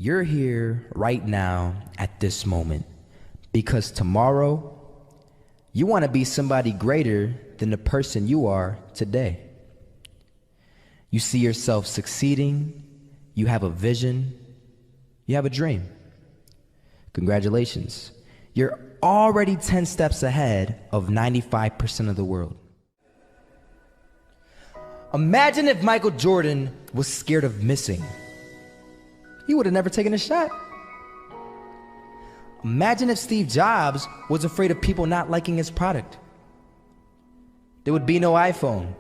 You're here right now at this moment because tomorrow you want to be somebody greater than the person you are today. You see yourself succeeding, you have a vision, you have a dream. Congratulations. You're already 10 steps ahead of 95% of the world. Imagine if Michael Jordan was scared of missing. He would have never taken a shot. Imagine if Steve Jobs was afraid of people not liking his product. There would be no iPhone.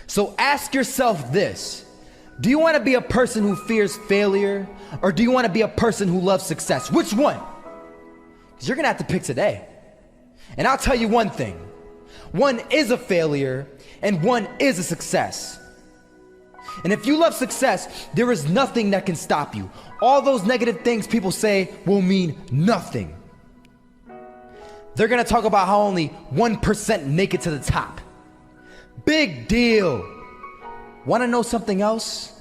So ask yourself this: do you want to be a person who fears failure, or do you want to be a person who loves success? Which one? Because you're going to have to pick today. And I'll tell you one thing: one is a failure and one is a success. And if you love success, there is nothing that can stop you. All those negative things people say will mean nothing. They're gonna talk about how only 1% make it to the top. Big deal. Wanna know something else?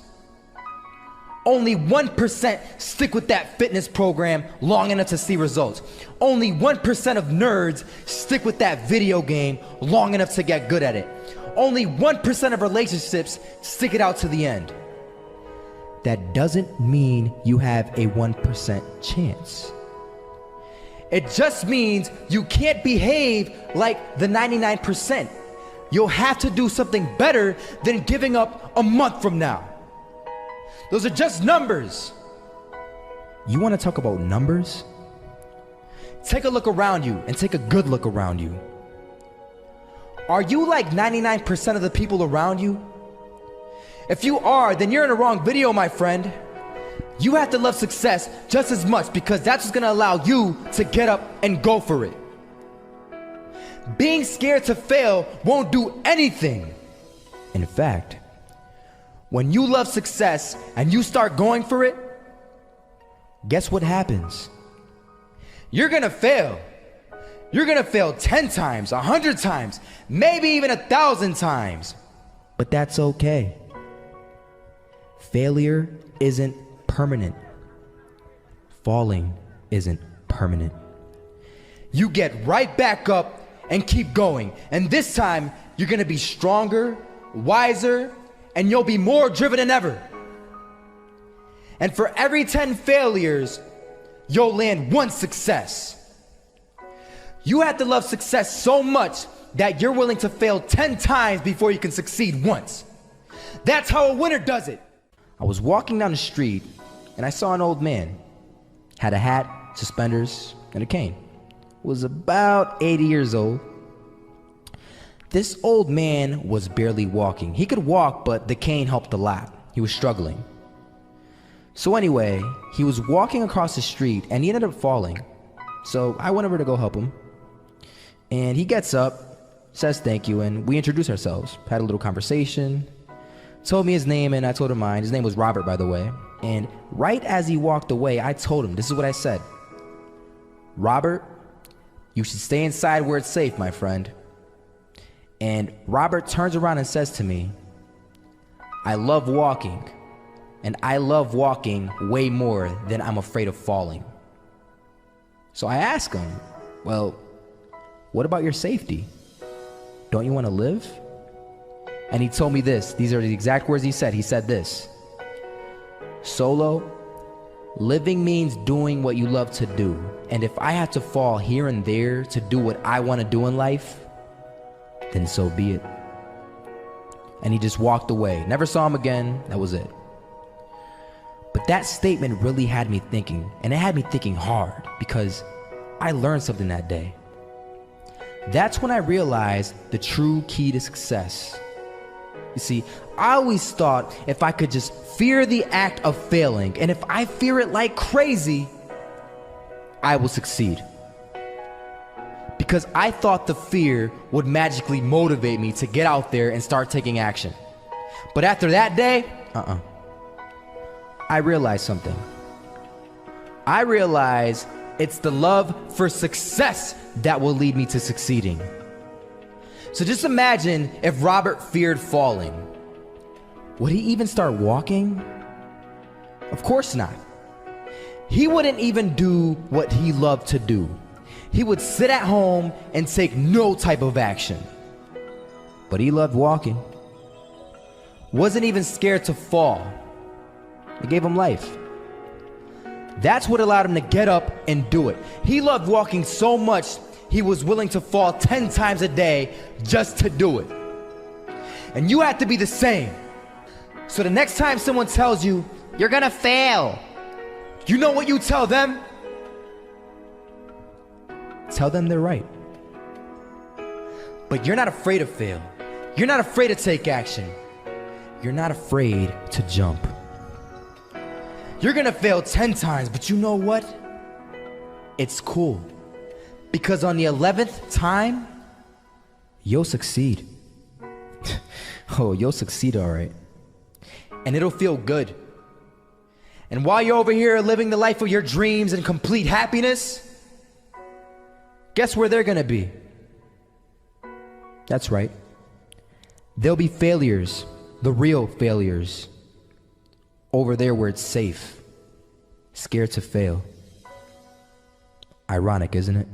Only 1% stick with that fitness program long enough to see results. Only 1% of nerds stick with that video game long enough to get good at it. Only 1% of relationships stick it out to the end. That doesn't mean you have a 1% chance. It just means you can't behave like the 99%. You'll have to do something better than giving up a month from now. Those are just numbers. You want to talk about numbers? Take a look around you and take a good look around you. Are you like 99% of the people around you? If you are, then you're in the wrong video, my friend. You have to love success just as much because that's what's gonna allow you to get up and go for it. Being scared to fail won't do anything. In fact, when you love success and you start going for it, guess what happens? You're gonna fail. You're gonna fail 10 times, 100 times, maybe even 1,000 times. But that's okay. Failure isn't permanent. Falling isn't permanent. You get right back up and keep going. And this time, you're gonna be stronger, wiser, and you'll be more driven than ever. And for every 10 failures, you'll land one success. You have to love success so much that you're willing to fail 10 times before you can succeed once. That's how a winner does it. I was walking down the street and I saw an old man. Had a hat, suspenders, and a cane. Was about 80 years old. This old man was barely walking. He could walk, but the cane helped a lot. He was struggling. So anyway, he was walking across the street and he ended up falling. So I went over to go help him. And he gets up, says thank you, and we introduced ourselves. Had a little conversation. Told me his name and I told him mine. His name was Robert, by the way. And right as he walked away, I told him, this is what I said: Robert, you should stay inside where it's safe, my friend. And Robert turns around and says to me, I love walking, and I love walking way more than I'm afraid of falling. So I asked him, well, what about your safety? Don't you want to live? And he told me this. These are the exact words he said. He said this: Solo, living means doing what you love to do. And if I have to fall here and there to do what I want to do in life, then so be it. And he just walked away. Never saw him again. That was it. But that statement really had me thinking, and it had me thinking hard, because I learned something that day. That's when I realized the true key to success. You see, I always thought if I could just fear the act of failing, and if I fear it like crazy, I will succeed. Because I thought the fear would magically motivate me to get out there and start taking action. But after that day, I realized something. I realized it's the love for success that will lead me to succeeding. So just imagine if Robert feared falling. Would he even start walking? Of course not. He wouldn't even do what he loved to do. He would sit at home and take no type of action. But he loved walking. Wasn't even scared to fall. It gave him life. That's what allowed him to get up and do it. He loved walking so much, he was willing to fall 10 times a day just to do it. And you have to be the same. So the next time someone tells you, you're gonna fail, you know what you tell them? Tell them they're right. But you're not afraid to fail. You're not afraid to take action. You're not afraid to jump. You're gonna fail 10 times, but you know what? It's cool. Because on the 11th time, you'll succeed. Oh, you'll succeed all right. And it'll feel good. And while you're over here living the life of your dreams and complete happiness, guess where they're gonna be? That's right. They'll be failures, the real failures. Over there where it's safe, scared to fail. Ironic, isn't it?